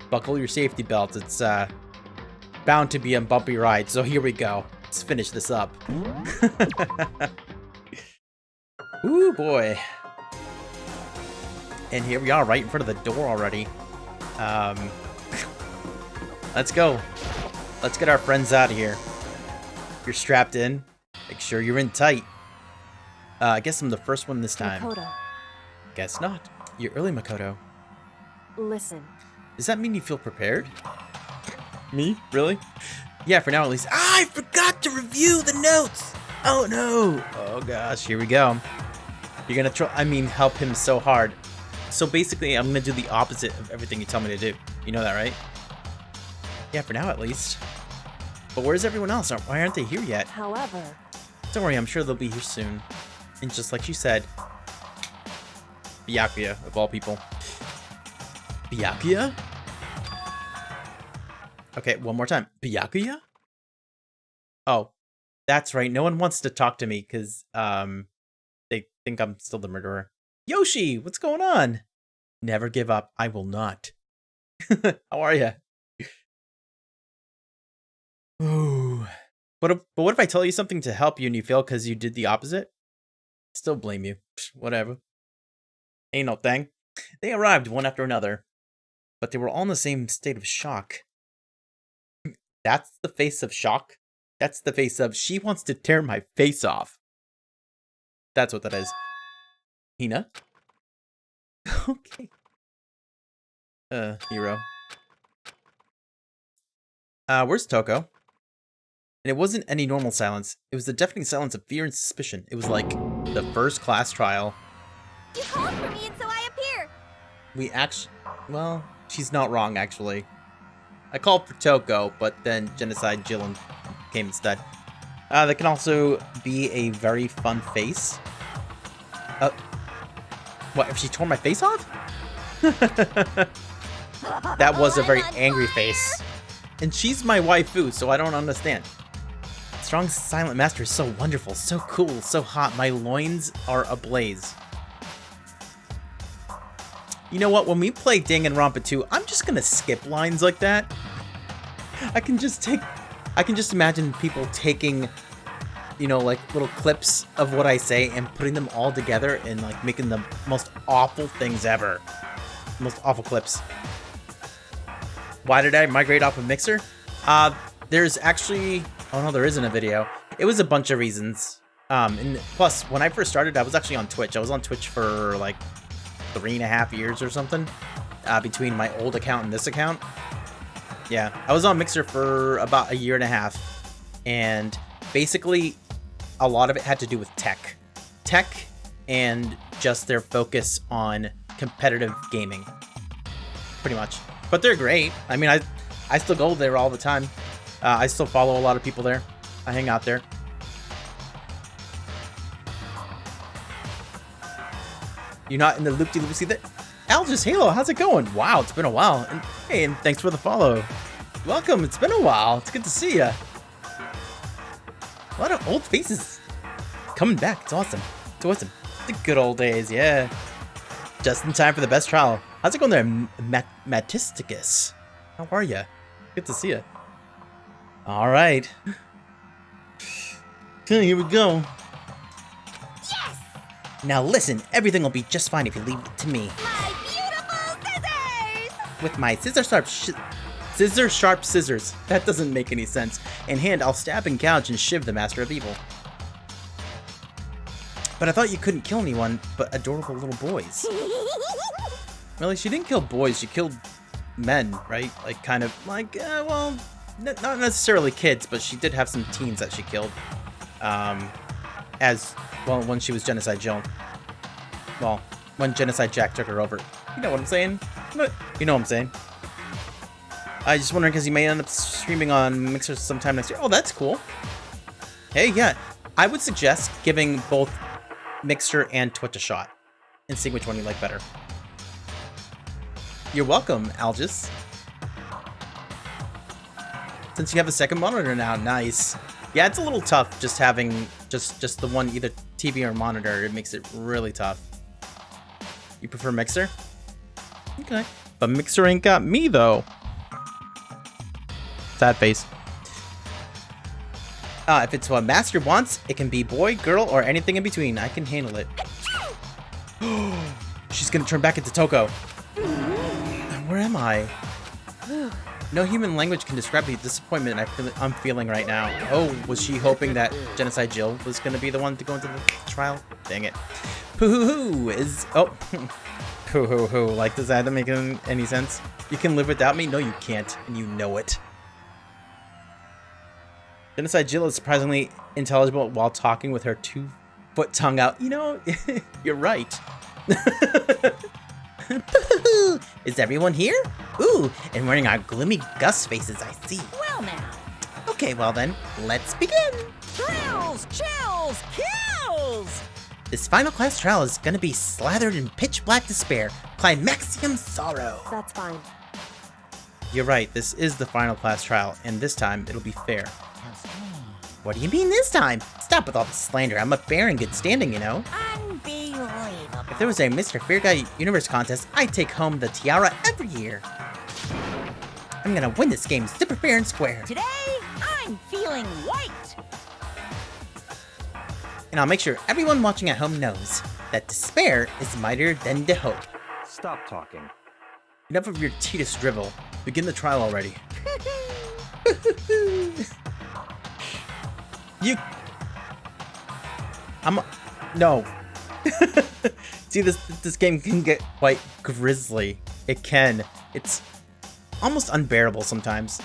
Buckle your safety belts. It's bound to be a bumpy ride. So here we go. Let's finish this up. Ooh, boy. And here we are, right in front of the door already. Let's go. Let's get our friends out of here. You're strapped in. Make sure you're in tight. I guess I'm the first one this time. Makoto. Guess not. You're early, Makoto. Listen. Does that mean you feel prepared? Me? Really? Yeah, for now at least. Ah, I forgot to review the notes! Oh no! Oh gosh, here we go. You're gonna help him so hard. So basically, I'm gonna do the opposite of everything you tell me to do. You know that, right? Yeah, for now at least. But where's everyone else? Why aren't they here yet? However... Don't worry, I'm sure they'll be here soon. And just like you said... Byakuya, of all people. Byakuya? Okay, one more time. Byakuya? Oh, that's right. No one wants to talk to me because they think I'm still the murderer. Yoshi, what's going on? Never give up. I will not. How are you? Ooh. But what if I tell you something to help you and you fail because you did the opposite? Still blame you. Whatever. Ain't no thing. They arrived one after another, but they were all in the same state of shock. That's the face of shock? That's the face of, she wants to tear my face off. That's what that is. Hina? Okay. Hero. Where's Toko? And it wasn't any normal silence. It was the deafening silence of fear and suspicion. It was like the first class trial. You called for me and so I appear. We actually... Well, she's not wrong, actually. I called for Toko, but then Genocide Jill came instead. That can also be a very fun face. What, if she tore my face off? That was a very angry face. And she's my waifu, so I don't understand. Strong Silent Master is so wonderful, so cool, so hot. My loins are ablaze. You know what? When we play Danganronpa 2, I'm just gonna skip lines like that. I can just imagine people taking, you know, like little clips of what I say and putting them all together and like making the most awful things ever. Most awful clips. Why did I migrate off of Mixer? There's actually... Oh no, there isn't a video. It was a bunch of reasons. And plus, when I first started, I was actually on Twitch. I was on Twitch for like 3.5 years or something. Between my old account and this account. Yeah, I was on Mixer for about 1.5 years. And basically, a lot of it had to do with tech. Tech and just their focus on competitive gaming. Pretty much. But they're great. I mean, I still go there all the time. I still follow a lot of people there. I hang out there. You're not in the loop-de-loop. See that? Algis Halo, how's it going? Wow, it's been a while. And hey, and thanks for the follow. Welcome, it's been a while. It's good to see ya. A lot of old faces coming back. It's awesome. It's awesome. The good old days, yeah. Just in time for the best trial. How's it going there, Matisticus? How are ya? Good to see ya. All right. Okay, here we go. Yes! Now listen, everything will be just fine if you leave it to me. My beautiful scissors! With my scissor-sharp scissors. That doesn't make any sense. In hand, I'll stab and gouge and shiv the master of evil. But I thought you couldn't kill anyone but adorable little boys. Really? She didn't kill boys, she killed men, right? Like, kind of, like, well, not necessarily kids, but she did have some teens that she killed. As, well, when she was Genocide Jill. Well, when Genocide Jack took her over. You know what I'm saying? You know what I'm saying. I just wondering because you may end up streaming on Mixer sometime next year. Oh, that's cool. Hey, yeah. I would suggest giving both Mixer and Twitch a shot and seeing which one you like better. You're welcome, Algis. Since you have a second monitor now, nice. Yeah, it's a little tough just having just the one, either TV or monitor. It makes it really tough. You prefer Mixer? Okay. But Mixer ain't got me, though. Sad face. If it's what Master wants, it can be boy, girl, or anything in between. I can handle it. She's gonna turn back into Toko. Where am I? No human language can describe the disappointment I'm feeling right now. Oh, was she hoping that Genocide Jill was gonna be the one to go into the trial? Dang it. Poo-hoo-hoo is... Oh. Poo-hoo-hoo. Like, does that make any sense? You can live without me? No, you can't. And you know it. Genocide Jill is surprisingly intelligible while talking with her 2-foot tongue out. You know, you're right. Is everyone here? Ooh, and wearing our gloomy Gus faces, I see. Well now. Okay, well then, let's begin. Thrills, chills, kills! This final class trial is gonna be slathered in pitch black despair, climaxium sorrow. That's fine. You're right, this is the final class trial, and this time it'll be fair. What do you mean this time? Stop with all the slander. I'm a fair and good standing, you know. Unbelievable. If there was a Mr. Fair Guy Universe contest, I'd take home the tiara every year. I'm gonna win this game super fair and square. Today, I'm feeling white. And I'll make sure everyone watching at home knows that despair is mightier than the hope. Stop talking. Enough of your tedious drivel. Begin the trial already. No. See, this game can get quite grisly. It can. It's almost unbearable sometimes.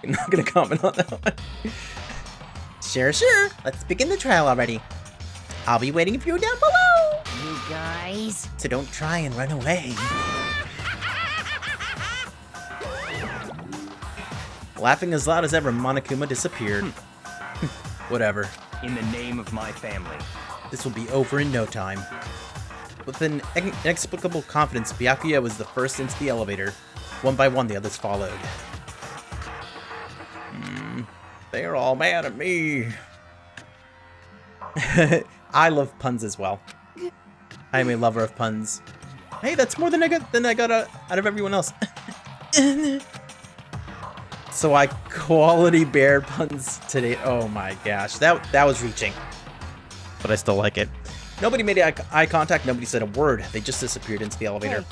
I'm not gonna comment on that one. Sure. Let's begin the trial already. I'll be waiting for you down below. You guys. So don't try and run away. Laughing as loud as ever, Monokuma disappeared. Whatever. In the name of my family. This will be over in no time. With an inexplicable confidence, Byakuya was the first into the elevator. One by one, the others followed. They're all mad at me. I love puns as well. I am a lover of puns. Hey, that's more than I got out of everyone else. So I quality bear puns today. Oh my gosh, that was reaching, but I still like it. Nobody made eye contact. Nobody said a word. They just disappeared into the elevator.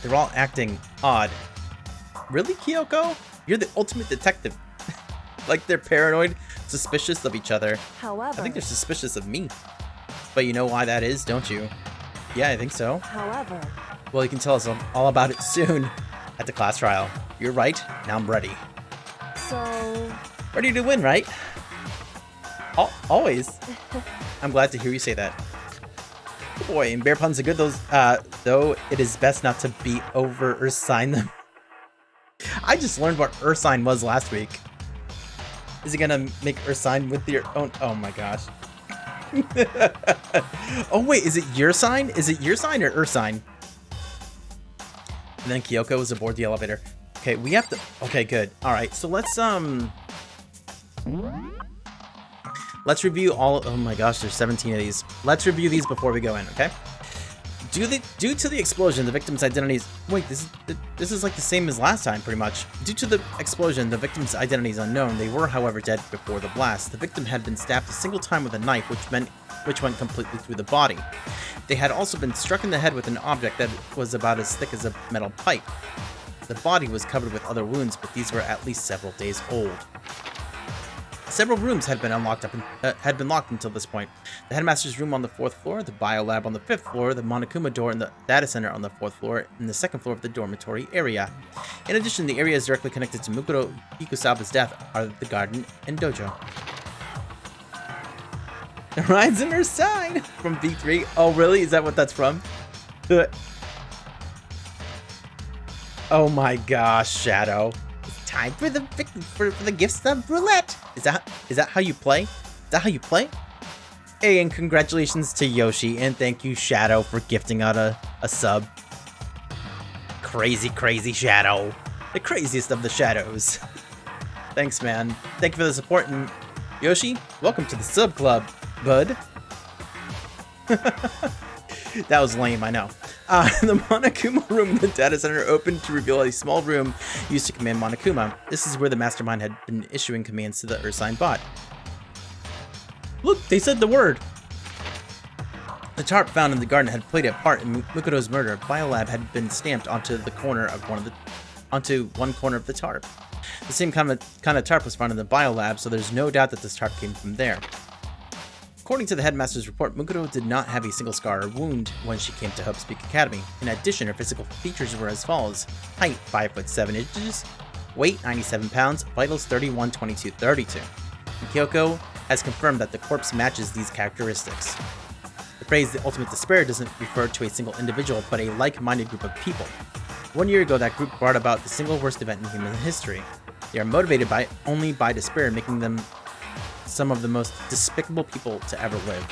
They're all acting odd. Really, Kyoko? You're the ultimate detective. Like they're paranoid, suspicious of each other. However... I think they're suspicious of me. But you know why that is, don't you? Yeah, I think so. However... Well, you can tell us all about it soon at the class trial. You're right. Now I'm ready. So... Ready to win, right? Always. I'm glad to hear you say that. Oh boy, and bear puns are good. Though it is best not to be over or sign them. I just learned what Ursine was last week. Is it gonna make Ursine with your own? Oh my gosh. Oh wait, is it your sign? Is it your sign or Ursine? And then Kyoko was aboard the elevator. Okay, we have to. Okay, good. All right, so let's review all. Oh my gosh, there's 17 of these. Let's review these before we go in. Okay. Due to the explosion, the victim's identities... Wait, this is like the same as last time, pretty much. Due to the explosion, the victim's identity is unknown. They were, however, dead before the blast. The victim had been stabbed a single time with a knife, which went completely through the body. They had also been struck in the head with an object that was about as thick as a metal pipe. The body was covered with other wounds, but these were at least several days old. Several rooms had been locked until this point. The headmaster's room on the 4th floor, the biolab on the 5th floor, the Monokuma door in the data center on the 4th floor, and the 2nd floor of the dormitory area. In addition, the areas directly connected to Mukuro Ikusaba's death are the garden and dojo. Rides in her sign from V3. Oh, really? Is that what that's from? Oh my gosh, Shadow. Time for the gift sub roulette. Is that how you play? Is that how you play? Hey, and congratulations to Yoshi, and thank you, Shadow, for gifting out a sub. Crazy Shadow. The craziest of the shadows. Thanks, man. Thank you for the support, and Yoshi, welcome to the sub club, bud. That was lame, I know. The Monokuma room in the data center opened to reveal a small room used to command Monokuma. This is where the mastermind had been issuing commands to the Ursine bot. Look, they said the word. The tarp found in the garden had played a part in Mukoto's murder. Biolab had been stamped onto one corner of the tarp. The same kind of tarp was found in the biolab, so there's no doubt that this tarp came from there. According to the headmaster's report, Mukoto did not have a single scar or wound when she came to Hope's Peak Academy. In addition, her physical features were as follows: height 5'7", weight 97 pounds, vitals 31, 22, 32. And Kyoko has confirmed that the corpse matches these characteristics. The phrase "the ultimate despair" doesn't refer to a single individual, but a like-minded group of people. 1 year ago, that group brought about the single worst event in human history. They are motivated only by despair, making them some of the most despicable people to ever live.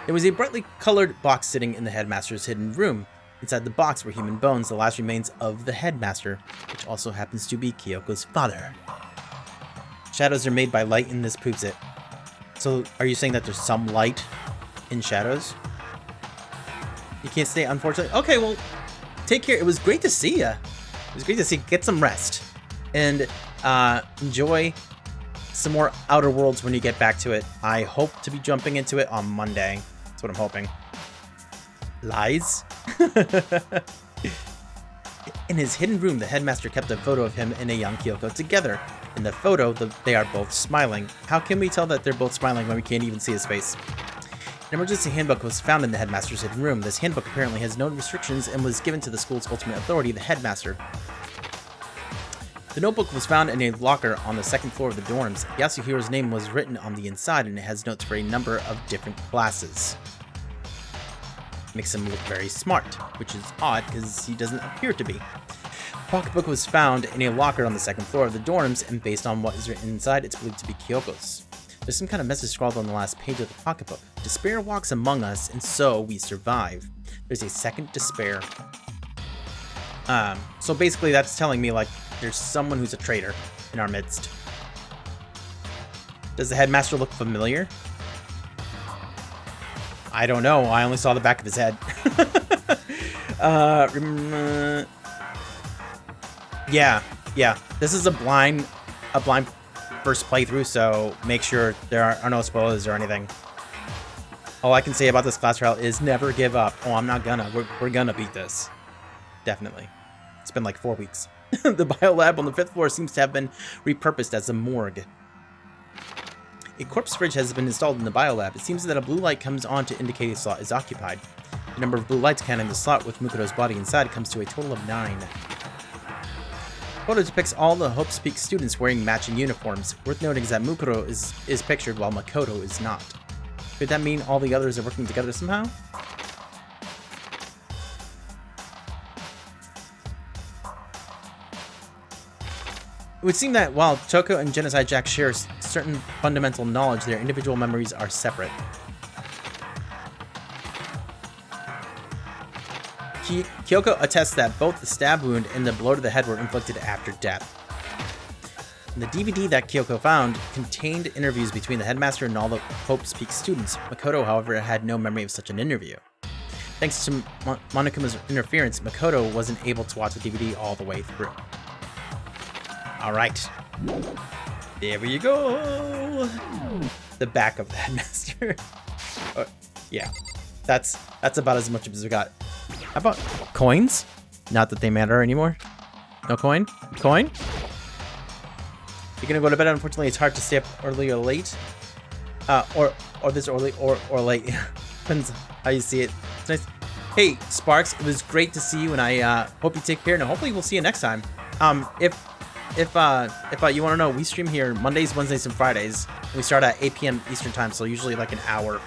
There was a brightly colored box sitting in the headmaster's hidden room. Inside the box were human bones, the last remains of the headmaster, which also happens to be Kyoko's father. Shadows are made by light, and this proves it. So, are you saying that there's some light in shadows? You can't stay, unfortunately. Okay, well, take care. It was great to see ya. It was great to see you. Get some rest. And enjoy some more Outer Worlds when you get back to it. I hope to be jumping into it on Monday. That's what I'm hoping. Lies? In his hidden room, the headmaster kept a photo of him and a young Kyoko together. In the photo, they are both smiling. How can we tell that they're both smiling when we can't even see his face? An emergency handbook was found in the headmaster's hidden room. This handbook apparently has no restrictions and was given to the school's ultimate authority, the headmaster. The notebook was found in a locker on the second floor of the dorms. Yasuhiro's name was written on the inside, and it has notes for a number of different classes. Makes him look very smart, which is odd because he doesn't appear to be. The pocketbook was found in a locker on the second floor of the dorms, and based on what is written inside, it's believed to be Kyoko's. There's some kind of message scrawled on the last page of the pocketbook. Despair walks among us, and so we survive. There's a second despair. So basically that's telling me, like, there's someone who's a traitor in our midst. Does the headmaster look familiar? I don't know. I only saw the back of his head. Yeah. This is a blind first playthrough, so make sure there are no spoilers or anything. All I can say about this class trial is never give up. Oh, I'm not gonna. We're gonna beat this. Definitely. It's been like 4 weeks. The biolab on the 5th floor seems to have been repurposed as a morgue. A corpse fridge has been installed in the biolab. It seems that a blue light comes on to indicate a slot is occupied. The number of blue lights counting the slot with Mukoto's body inside comes to a total of 9. The photo depicts all the Hope's Peak students wearing matching uniforms. Worth noting is that Mukoto is pictured while Makoto is not. Could that mean all the others are working together somehow? It would seem that while Toko and Genocide Jack share certain fundamental knowledge, their individual memories are separate. Kyoko attests that both the stab wound and the blow to the head were inflicted after death. The DVD that Kyoko found contained interviews between the headmaster and all the Hope's Peak students. Makoto, however, had no memory of such an interview. Thanks to Monokuma's interference, Makoto wasn't able to watch the DVD all the way through. Alright. There you go! The back of the headmaster. Yeah. That's about as much as we got. How about coins? Not that they matter anymore. No coin? Coin? You're gonna go to bed. Unfortunately, it's hard to stay up early or late. Or this early or late. Depends how you see it. It's nice. Hey, Sparks, it was great to see you, and I hope you take care, and hopefully we'll see you next time. If you want to know, we stream here Mondays, Wednesdays, and Fridays. We start at 8 p.m. Eastern time, so usually like an hour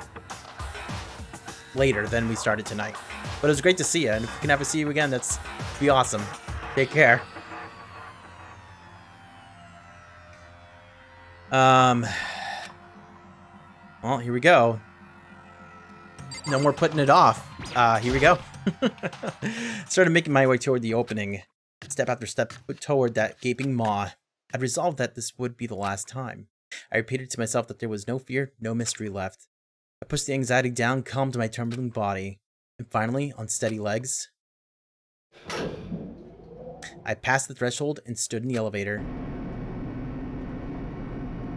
later than we started tonight. But it was great to see you, and if we can ever see you again, that's be awesome. Take care. Well, here we go. No more putting it off. Here we go. Started making my way toward the opening. Step after step toward that gaping maw. I'd resolved that this would be the last time. I repeated to myself that there was no fear, no mystery left. I pushed the anxiety down, calmed my trembling body. And finally, on steady legs, I passed the threshold and stood in the elevator.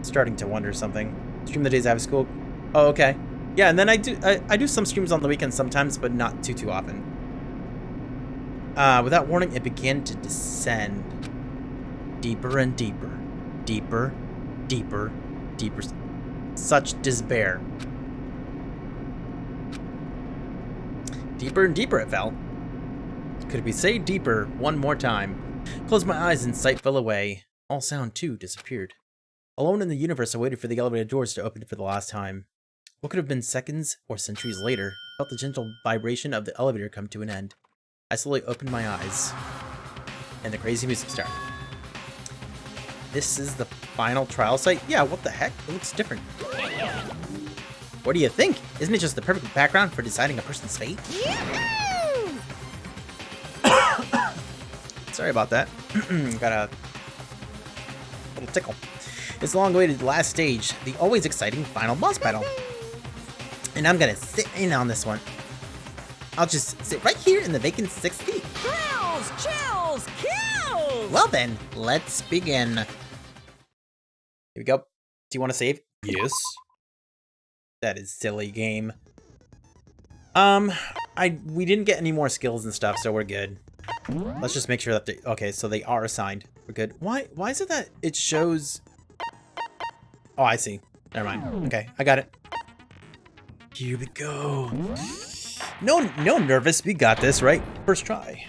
Starting to wonder something. Stream the days I have school. Oh, okay. Yeah, and then I do some streams on the weekends sometimes, but not too often. Without warning, it began to descend. Deeper and deeper. Deeper, deeper, deeper. Such despair. Deeper and deeper it fell. Could we say deeper one more time? Closed my eyes and sight fell away. All sound, too, disappeared. Alone in the universe, I waited for the elevator doors to open for the last time. What could have been seconds or centuries later, I felt the gentle vibration of the elevator come to an end. I slowly opened my eyes, and the crazy music started. This is the final trial site? Yeah, what the heck? It looks different. What do you think? Isn't it just the perfect background for deciding a person's fate? Sorry about that. Got a little tickle. It's the long-awaited last stage, the always exciting final boss battle. And I'm gonna sit in on this one. I'll just sit right here in the vacant 6 feet. Thrills, chills, kills! Well then, let's begin. Here we go. Do you want to save? Yes. That is silly game. We didn't get any more skills and stuff, so we're good. Let's just make sure that they, okay, so they are assigned. We're good. Why is it that it shows? Oh, I see. Never mind. Okay, I got it. Here we go. No nervous. We got this, right? First try.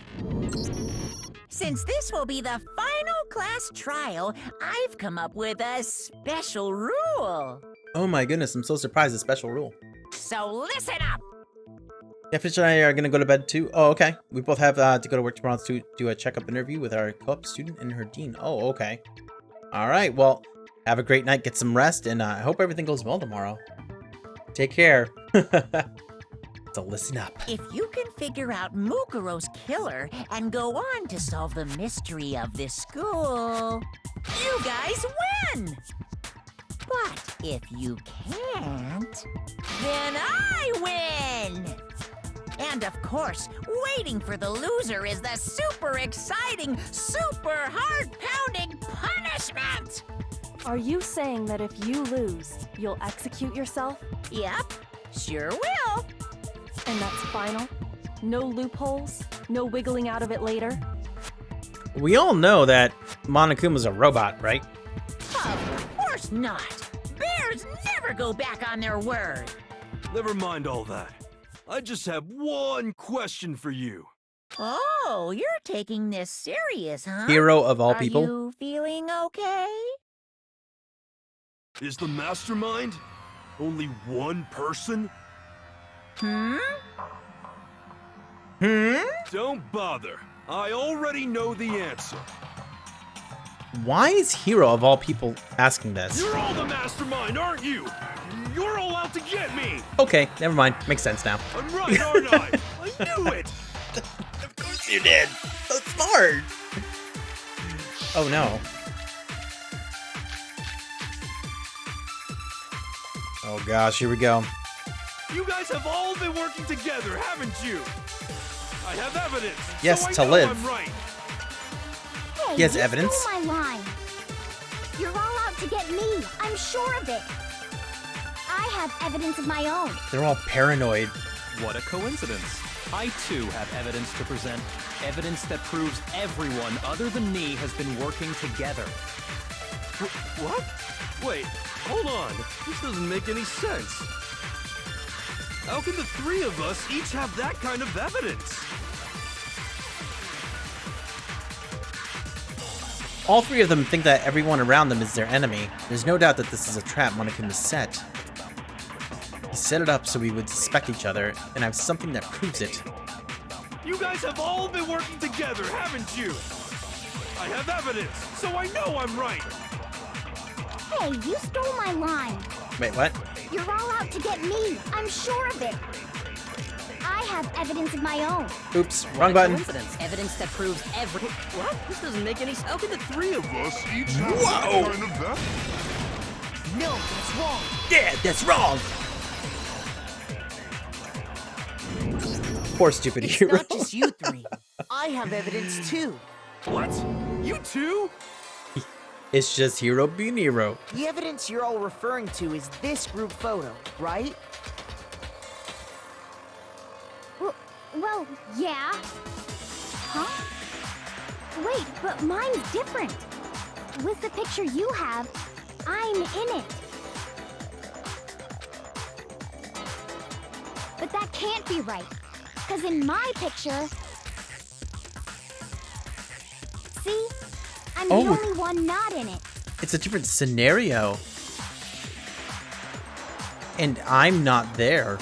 Since this will be the final class trial, I've come up with a special rule. Oh my goodness, I'm so surprised. A special rule. So listen up. Yeah, Fish and I are gonna go to bed too. Oh, okay. We both have to go to work tomorrow to do a checkup interview with our co-op student and her dean. Oh, okay. All right. Well, have a great night. Get some rest, and I hope everything goes well tomorrow. Take care. So listen up. If you can figure out Mukuro's killer and go on to solve the mystery of this school, you guys win! But if you can't, then I win! And of course, waiting for the loser is the super exciting, super heart-pounding punishment! Are you saying that if you lose, you'll execute yourself? Yep, sure will. And that's final? No loopholes? No wiggling out of it later? We all know that Monokuma's a robot, right? Of course not. Bears never go back on their word. Never mind all that. I just have one question for you. Oh, you're taking this serious, huh? Hero of all people. Are you feeling okay? Is the mastermind only one person? Hmm? Don't bother. I already know the answer. Why is Hero of all people asking this? You're all the mastermind, aren't you? You're all out to get me. Okay, never mind. Makes sense now. I'm right, aren't I? I knew it. Of course you did. So smart. Oh no. Oh gosh, here we go. You guys have all been working together, haven't you? I have evidence. Yes, so I to know live. I'm right. Hey, He has you evidence? stole my line. You're all out to get me. I'm sure of it. I have evidence of my own. They're all paranoid. What a coincidence. I too have evidence to present. Evidence that proves everyone other than me has been working together. What? Wait, hold on. This doesn't make any sense. How can the three of us each have that kind of evidence? All three of them think that everyone around them is their enemy. There's no doubt that this is a trap Monokuma set. He set it up so we would suspect each other, and I have something that proves it. You guys have all been working together, haven't you? I have evidence, so I know I'm right. Hey, you stole my line. Wait, what? You're all out to get me. I'm sure of it. I have evidence of my own. Oops, wrong button. Coincidence. Evidence that proves every... What? This doesn't make any sense. How can the Three of us each have Whoa! that kind of evidence. No, that's wrong. Yeah, that's wrong! Poor stupid It's hero. not just you three. I have evidence too. What? You too? It's just hero being hero. The evidence you're all referring to is this group photo, right? Well, yeah. Huh? Wait, but mine's different. With the picture you have, I'm in it. But that can't be right. Because in my picture... See? I'm the only one not in it. It's a different scenario. And I'm not there.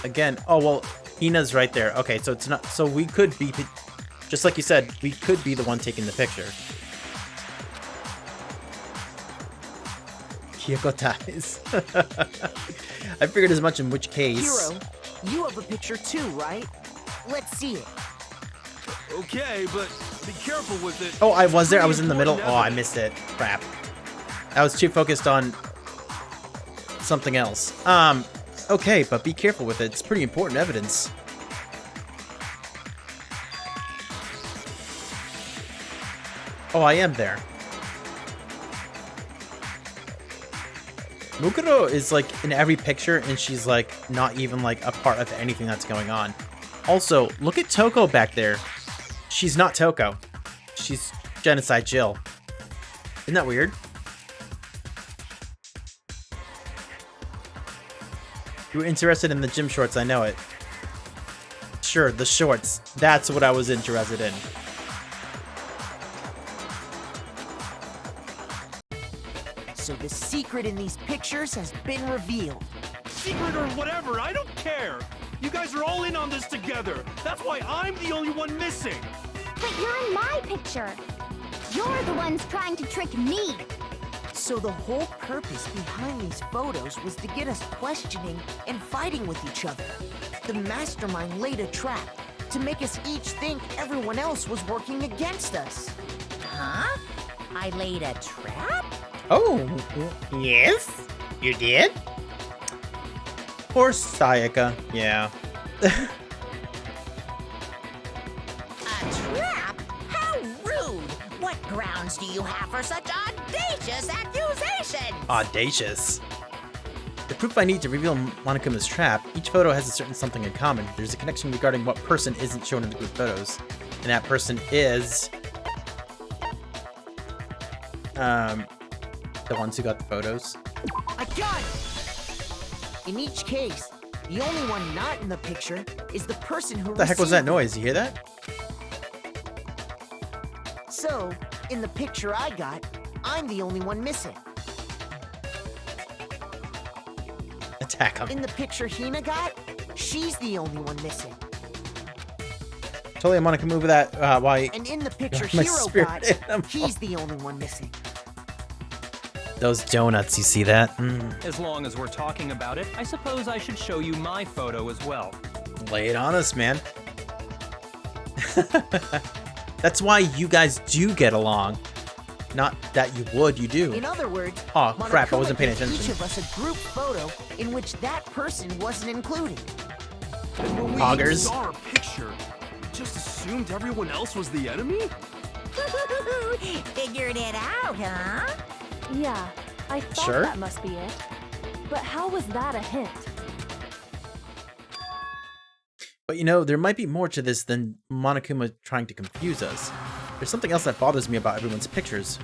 Again, oh well, Hina's right there. Okay, so it's not, so we could be, just like you said, we could be the one taking the picture. Kyoko dies. I figured as much, in which case... Hero, you have a picture too, right? Let's see it. Okay, but be careful with it. Oh, I was there. I Pretty was in the middle. important Oh, I evidence. missed it. Crap. I was too focused on something else. Okay, but be careful with it. It's pretty important evidence. Oh, I am there. Mukuro is like in every picture, and she's like not even like a part of anything that's going on. Also, look at Toko back there. She's not Toko. She's Genocide Jill. Isn't that weird? You were interested in the gym shorts, I know it. Sure, the shorts. That's what I was interested in. So the secret in these pictures has been revealed. Secret or whatever, I don't care. You guys are all in on this together. That's why I'm the only one missing. But you're in my picture. You're the ones trying to trick me. So the whole purpose behind these photos was to get us questioning and fighting with each other. The mastermind laid a trap to make us each think everyone else was working against us. Huh? I laid a trap? Oh, yes? You did? Poor Sayaka. Yeah. A trap? How rude! What grounds do you have for such audacious accusations? Audacious. The proof I need to reveal Monokuma's trap, each photo has a certain something in common. There's a connection regarding what person isn't shown in the group photos. And that person is... the ones who got the photos. I got it! In each case, the only one not in the picture is the person who What the heck was that received it. noise? You hear that? So, in the picture I got, I'm the only one missing. Attack him. In the picture Hina got, she's the only one missing. Totally, Monica move that. Why? And in the picture My Hero spirit got, animal. he's the only one missing. Those donuts, you see that? As long as we're talking about it, I suppose I should show you my photo as well. Lay it on us, man. That's why you guys do get along. Not that you would, you do. In other words, Aw, crap, I Monokuma wasn't paying gave attention. Each of us a group photo in which that person wasn't included. And when we Poggers. saw our picture, we just assumed everyone else was the enemy? Figured it out, huh? Yeah, I thought Sure. that must be it. But how was that a hint? But you know, there might be more to this than Monokuma trying to confuse us. There's something else that bothers me about everyone's pictures.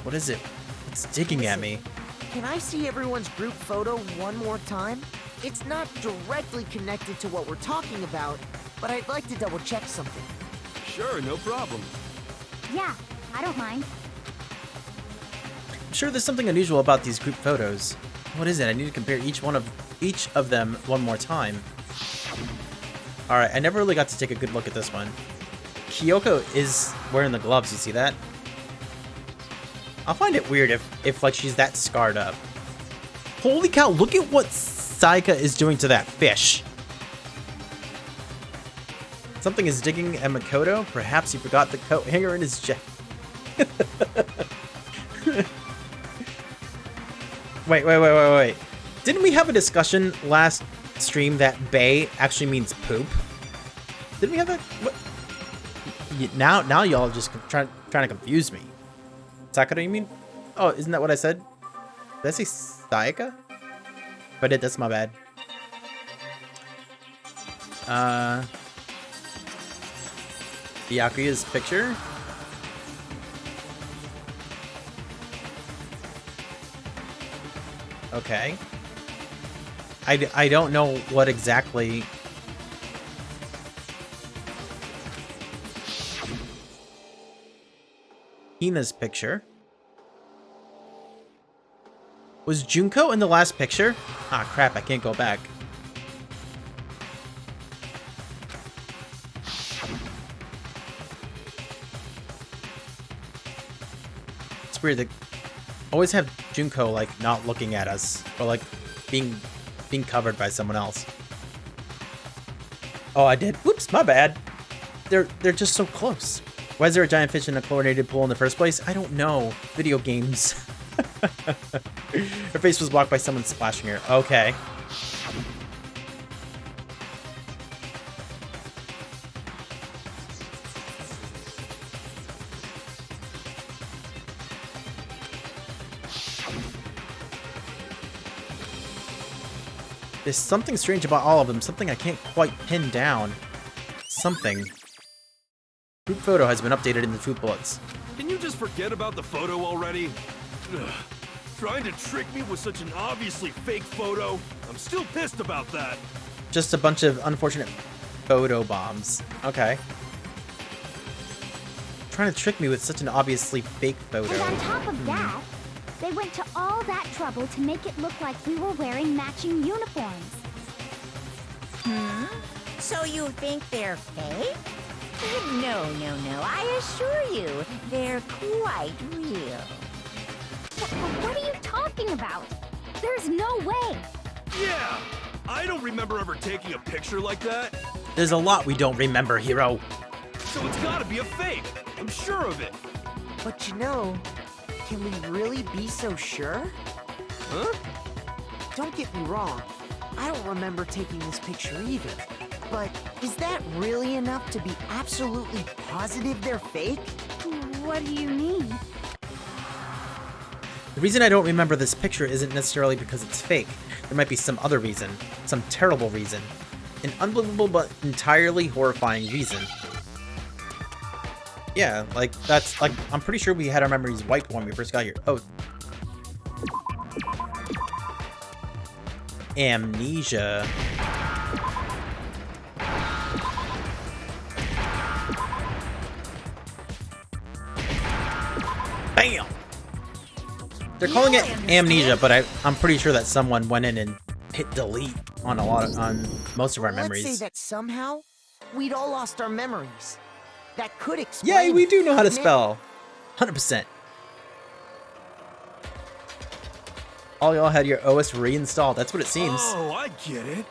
What is it? It's digging at me. Can I see everyone's group photo one more time? It's not directly connected to what we're talking about, but I'd like to double check something. Sure, no problem. Yeah, I don't mind. I'm sure there's something unusual about these group photos. What is it? I need to compare each of them one more time. Alright, I never really got to take a good look at this one. Kyoko is wearing the gloves, you see that? I'll find it weird if like she's that scarred up. Holy cow, look at what Saika is doing to that fish. Something is digging at Makoto. Perhaps he forgot the coat hanger in his jacket. Wait. Didn't we have a discussion last stream that "bae" actually means poop? Didn't we have that? What? Now y'all just trying to confuse me. Sakura, you mean? Oh, isn't that what I said? Did I say Sayaka? If I did, that's my bad. Byakuya's picture. Okay. I don't know what exactly. Hina's picture. Was Junko in the last picture? Ah, crap, I can't go back. It's weird that always have Junko like not looking at us or like being covered by someone else. Oh, I did. Whoops, my bad. They're just so close. Why is there a giant fish in a chlorinated pool in the first place? I don't know. Video games. Her face was blocked by someone splashing her. Okay. There's something strange about all of them. Something I can't quite pin down. Something. Group photo has been updated in the food bullets. Can you just forget about the photo already? Ugh. Trying to trick me with such an obviously fake photo? I'm still pissed about that. Just a bunch of unfortunate photo bombs. Okay. Trying to trick me with such an obviously fake photo. And on top of that, they went to all that trouble to make it look like we were wearing matching uniforms. So you think they're fake? No. I assure you, they're quite real. What are you talking about? There's no way. Yeah! I don't remember ever taking a picture like that. There's a lot we don't remember, Hero. So it's gotta be a fake. I'm sure of it. But you know, can we really be so sure? Huh? Don't get me wrong. I don't remember taking this picture either. But is that really enough to be absolutely positive they're fake? What do you mean? The reason I don't remember this picture isn't necessarily because it's fake. There might be some other reason. Some terrible reason. An unbelievable but entirely horrifying reason. Yeah, like, that's, like, I'm pretty sure we had our memories wiped when we first got here. Oh. Amnesia. Bam! They're calling it amnesia, but I'm pretty sure that someone went in and hit delete on on most of our memories. Let's say that somehow we'd all lost our memories. That could explain. Yeah, we do know how to couldn't it? spell. 100%. All y'all had your OS reinstalled. That's what it seems. Oh, I get it.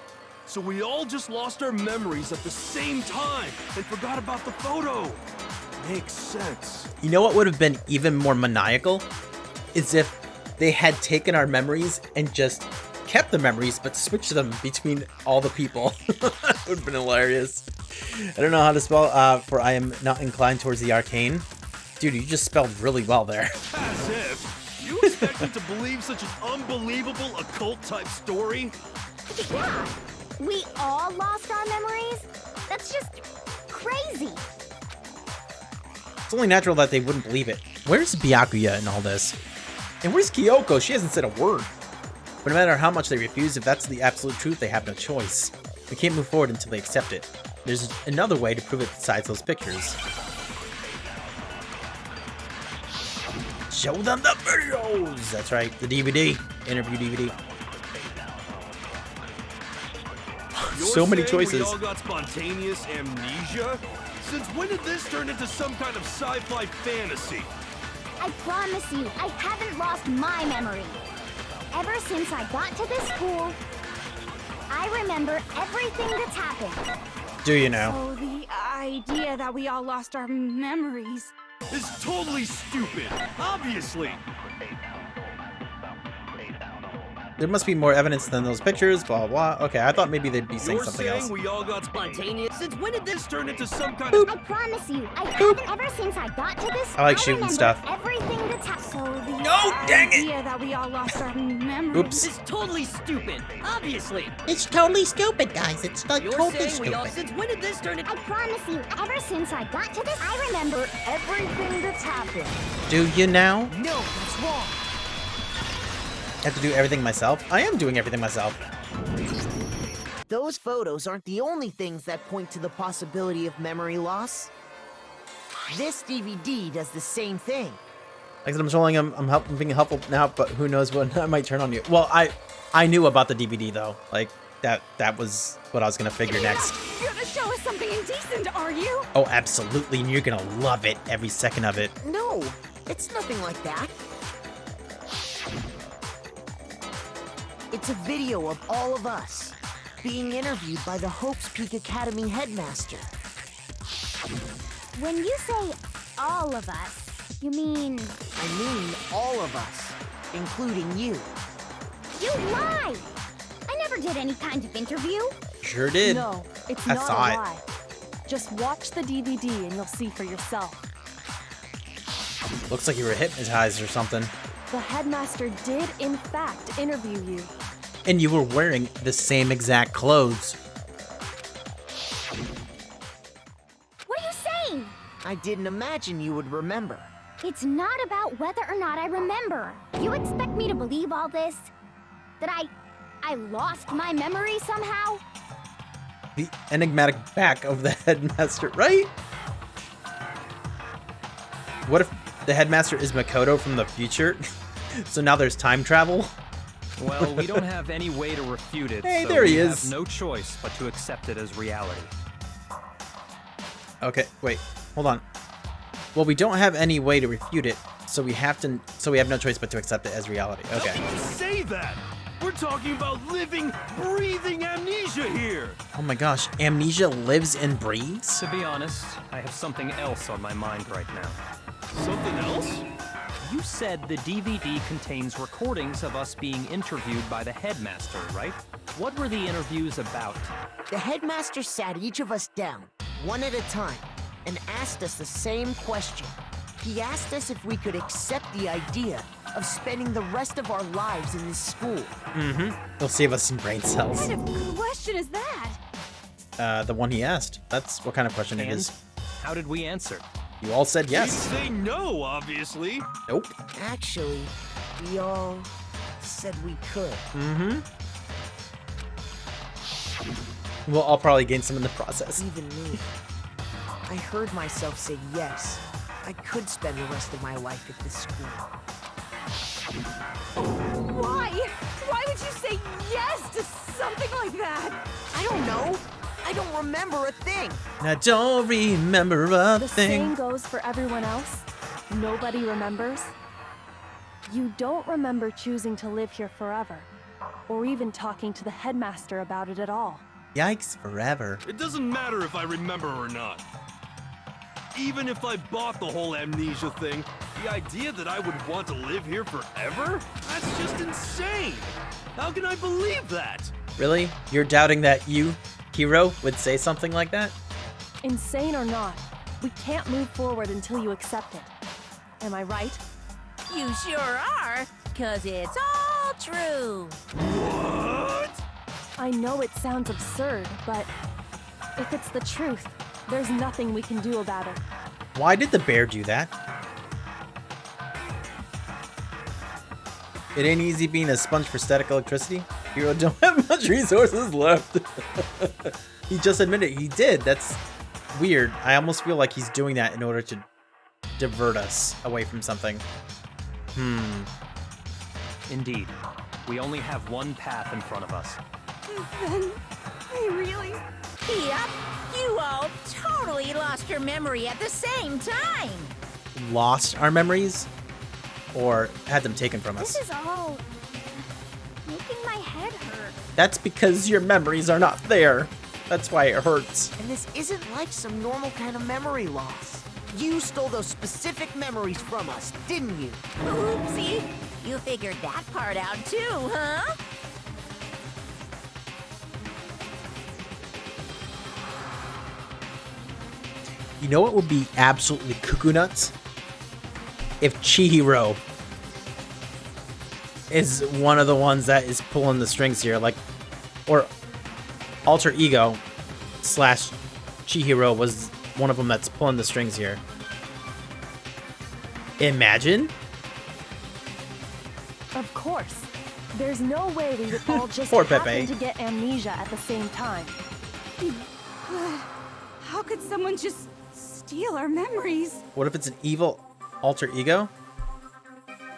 So we all just lost our memories at the same time and forgot about the photo. Makes sense. You know what would have been even more maniacal? Is if they had taken our memories and just kept the memories, but switched them between all the people. That would have been hilarious. I don't know how to spell, for I am not inclined towards the arcane. Dude, you just spelled really well there. As if. You expect me to believe such an unbelievable occult-type story? Yeah, we all lost our memories? That's just crazy. It's only natural that they wouldn't believe it. Where's Byakuya in all this? And where's Kyoko? She hasn't said a word. But no matter how much they refuse, if that's the absolute truth, they have no choice. We can't move forward until they accept it. There's another way to prove it besides those pictures. Show them the videos! That's right, the DVD. Interview DVD. So many choices. We all got spontaneous amnesia? Since when did this turn into some kind of sci-fi fantasy? I promise you, I haven't lost my memory. Ever since I got to this school, I remember everything that's happened. Do you know? So the idea that we all lost our memories. It's totally stupid, obviously. There must be more evidence than those pictures, blah, blah, blah. Okay, I thought maybe they'd be saying You're something saying else. we all got spontaneous? Since when did this turn into some kind I promise you, I haven't ever since I got to this. I like shooting remember stuff. Everything that's happened. So the No, dang it! idea that we all lost our memories. Oops. It's totally stupid. Obviously. It's totally stupid, guys. It's like You're totally saying we all. stupid. Since when did this turn into? I promise you, ever since I got to this, I remember everything that's happened. Do you now? No, that's wrong. I have to do everything myself? I am doing everything myself. Those photos aren't the only things that point to the possibility of memory loss. This DVD does the same thing. Like I said, I'm trolling him. I'm being helpful now, but who knows what I might turn on you. Well, I knew about the DVD though. Like that was what I was gonna figure next. You're gonna show us something indecent, are you? Oh, absolutely, and you're gonna love it every second of it. No, it's nothing like that. It's a video of all of us being interviewed by the Hopes Peak Academy headmaster. When you say all of us, you mean I mean all of us, including you. you lie? I never did any kind of interview. Sure did. No, it's I not a saw it. lie. Just watch the DVD and you'll see for yourself. Looks like you were hypnotized or something. The headmaster did, in fact, interview you. And you were wearing the same exact clothes. What are you saying? I didn't imagine you would remember. It's not about whether or not I remember. You expect me to believe all this? That I lost my memory somehow? The enigmatic back of the headmaster, right? What if the headmaster is Makoto from the future? So now there's time travel? Well, we don't have any way to refute it, Hey, so there he we is. have no choice but to accept it as reality. Okay, wait, hold on. Well, we don't have any way to refute it, so we have no choice but to accept it as reality. Okay. How can you say that? We're talking about living, breathing amnesia here. Oh my gosh, amnesia lives and breathes? To be honest, I have something else on my mind right now. Something else? You said the DVD contains recordings of us being interviewed by the headmaster, right? What were the interviews about? The headmaster sat each of us down, one at a time, and asked us the same question. He asked us if we could accept the idea of spending the rest of our lives in this school. It'll save us some brain cells. What kind of question is that? The one he asked. That's what kind of question it And is. how did we answer? You all said You'd yes. say no, obviously. Nope. Actually, we all said we could. We'll all probably gain some in the process. Even me. I heard myself say yes. I could spend the rest of my life at this school. Why? Why would you say yes to something like that? I don't know. I don't remember a thing. I don't remember a The thing. same goes for everyone else. Nobody remembers. You don't remember choosing to live here forever, or even talking to the headmaster about it at all. Yikes forever. It doesn't matter if I remember or not. Even if I bought the whole amnesia thing, the idea that I would want to live here forever? That's just insane! How can I believe that? Really? You're doubting that you, Hiro, would say something like that? Insane or not, we can't move forward until you accept it. Am I right? You sure are, 'cause it's all true. What? I know it sounds absurd, but if it's the truth, there's nothing we can do about it. Why did the bear do that? It ain't easy being a sponge for static electricity. Hiro don't have much resources left. He just admitted he did. That's weird. I almost feel like he's doing that in order to divert us away from something. Indeed, we only have one path in front of us. Then, I really... Yep, you all totally lost your memory at the same time. Lost our memories? Or had them taken from us? This is all making my head hurt. That's because your memories are not there. That's why it hurts. And this isn't like some normal kind of memory loss. You stole those specific memories from us, didn't you? Oopsie. You figured that part out too, huh? You know what would be absolutely cuckoo nuts? If Chihiro is one of the ones that is pulling the strings here, like, or Alter Ego slash Chihiro was one of them that's pulling the strings here. Imagine. Of course. There's no way we would all just Poor happen Pepe. to get amnesia at the same time. How could someone just steal our memories? What if it's an evil Alter Ego?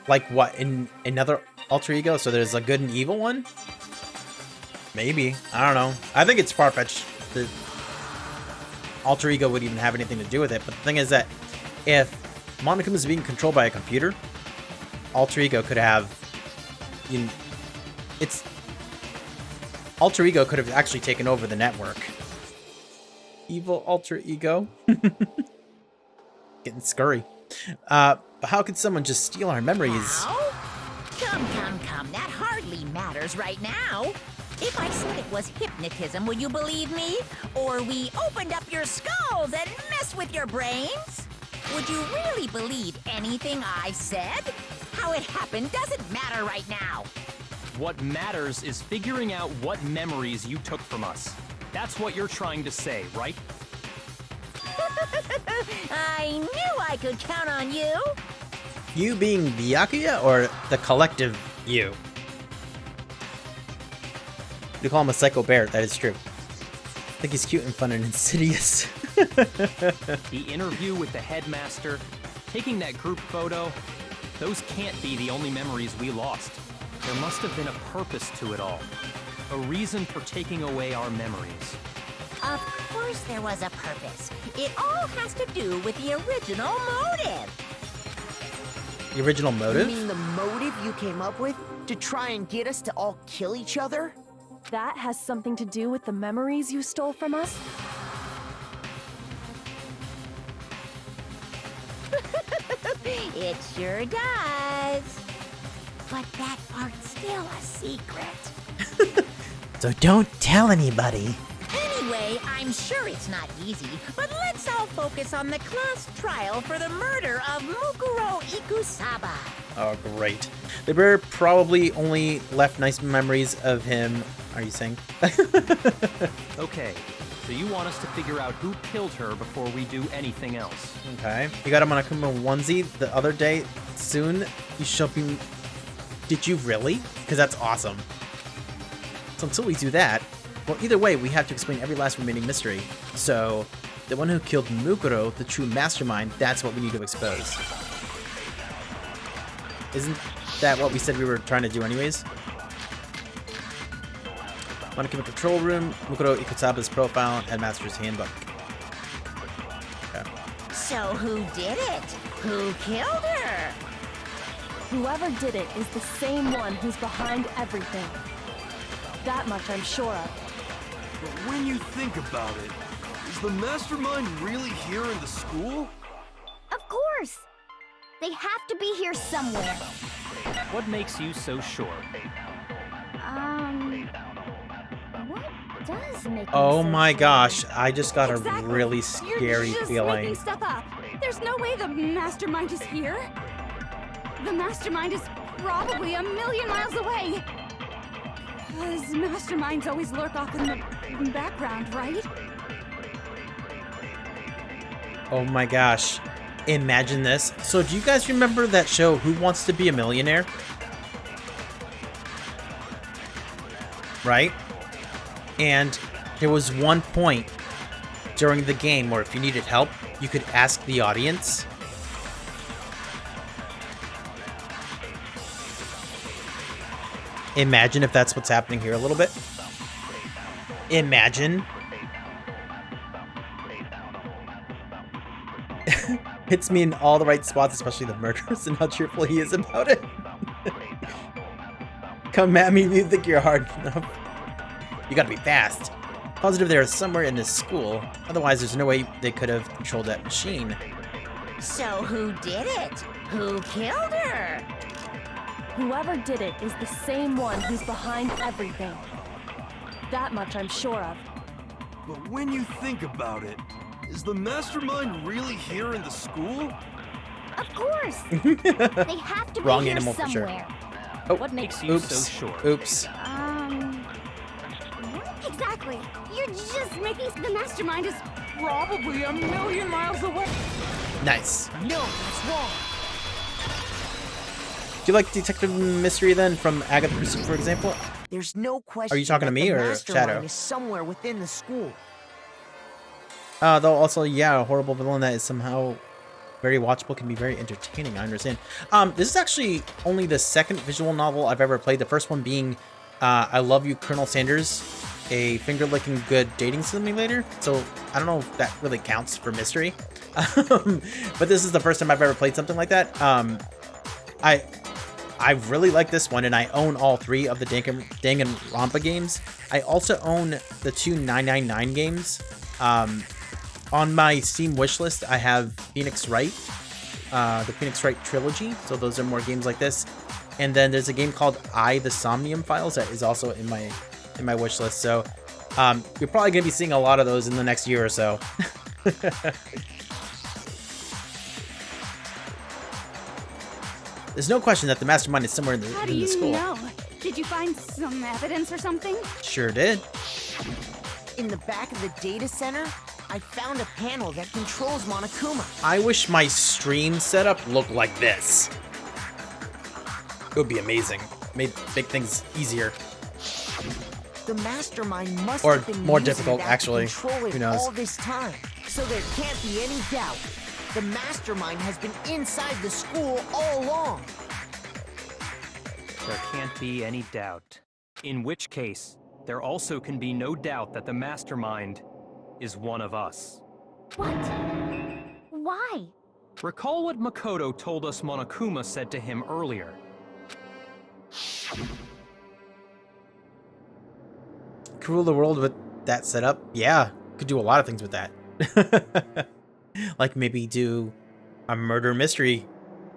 Like what, in another Alter Ego? So there's a good and evil one? Maybe. I don't know. I think it's far-fetched that Alter Ego would even have anything to do with it. But the thing is that if Monokuma is being controlled by a computer, Alter Ego could have... Alter Ego could have actually taken over the network. Evil Alter Ego? Getting scurry. But how could someone just steal our memories? How? Come. That hardly matters right now. If I said it was hypnotism, will you believe me? Or we opened up your skulls and messed with your brains? Would you really believe anything I said? How it happened doesn't matter right now. What matters is figuring out what memories you took from us. That's what you're trying to say, right? I knew I could count on you. You being Byakuya or the collective you? You call him a psycho bear, that is true. I think he's cute and fun and insidious. The interview with the headmaster, taking that group photo, those can't be the only memories we lost. There must have been a purpose to it all. A reason for taking away our memories. Of course there was a purpose. It all has to do with the original motive. The original motive? You mean the motive you came up with to try and get us to all kill each other? That has something to do with the memories you stole from us? It sure does. But that part's still a secret. So don't tell anybody. Anyway, I'm sure it's not easy, but let's all focus on the class trial for the murder of Mukuro Ikusaba. Oh, great. The bear probably only left nice memories of him. Are you saying? Okay, so you want us to figure out who killed her before we do anything else. Okay. You got him on a Kuma onesie the other day. Soon you shall be... Did you really? Because that's awesome. So until we do that, well, either way, we have to explain every last remaining mystery. So, the one who killed Mukuro, the true mastermind, that's what we need to expose. Isn't that what we said we were trying to do anyways? Monokuma control room, Mukuro Ikusaba's profile, headmaster's handbook. Okay. So who did it? Who killed her? Whoever did it is the same one who's behind everything. That much I'm sure of. But when you think about it, is the mastermind really here in the school? Of course! They have to be here somewhere. What makes you so sure? What does make me Oh so my sure? gosh, I just got a Exactly. really You're scary just feeling. making stuff up. There's no way the mastermind is here. The mastermind is probably a million miles away. Because masterminds always lurk off in the background, right? Oh my gosh. Imagine this. So do you guys remember that show, Who Wants to Be a Millionaire? Right? And there was one point during the game where if you needed help, you could ask the audience. Imagine if that's what's happening here a little bit. Imagine. Hits me in all the right spots, especially the murders and how cheerful he is about it. Come at me if you think you're hard enough. You gotta be fast. Positive they are somewhere in this school. Otherwise, there's no way they could have controlled that machine. So who did it? Who killed her? Whoever did it is the same one who's behind everything. That much I'm sure of. But when you think about it, is the mastermind really here in the school? Of course! They have to be Wrong here animal for sure. somewhere. Oh, What makes you oops. so sure? Oops. Exactly. You're just making the mastermind is probably a million miles away. Nice. No, that's wrong. Do you like Detective Mystery then from Agatha Christie, for example? There's no question. Are you talking to that me the or mastermind Shadow? is somewhere within the school. Though also, yeah, a horrible villain that is somehow very watchable can be very entertaining. I understand. This is actually only the second visual novel I've ever played. The first one being I Love You, Colonel Sanders, a finger-licking good dating simulator. So I don't know if that really counts for mystery. But this is the first time I've ever played something like that. I really like this one, and I own all 3 of the Danganronpa games. I also own the 2 999 games. On my Steam wishlist, I have Phoenix Wright, the Phoenix Wright trilogy. So those are more games like this. And then there's a game called The Somnium Files that is also in my wishlist. So you're probably gonna be seeing a lot of those in the next year or so. There's no question that the mastermind is somewhere in How do the you school. know? Did you find some evidence or something? Sure did. In the back of the data center, I found a panel that controls Monokuma. I wish my stream setup looked like this. It would be amazing. Make things easier. The mastermind must Or have been more using difficult, that actually. to control it Who knows? all this time. So there can't be any doubt. The mastermind has been inside the school all along. There can't be any doubt. In which case, there also can be no doubt that the mastermind is one of us. What? Why? Recall what Makoto told us Monokuma said to him earlier. Could rule the world with that setup? Yeah, could do a lot of things with that. Like maybe do a murder mystery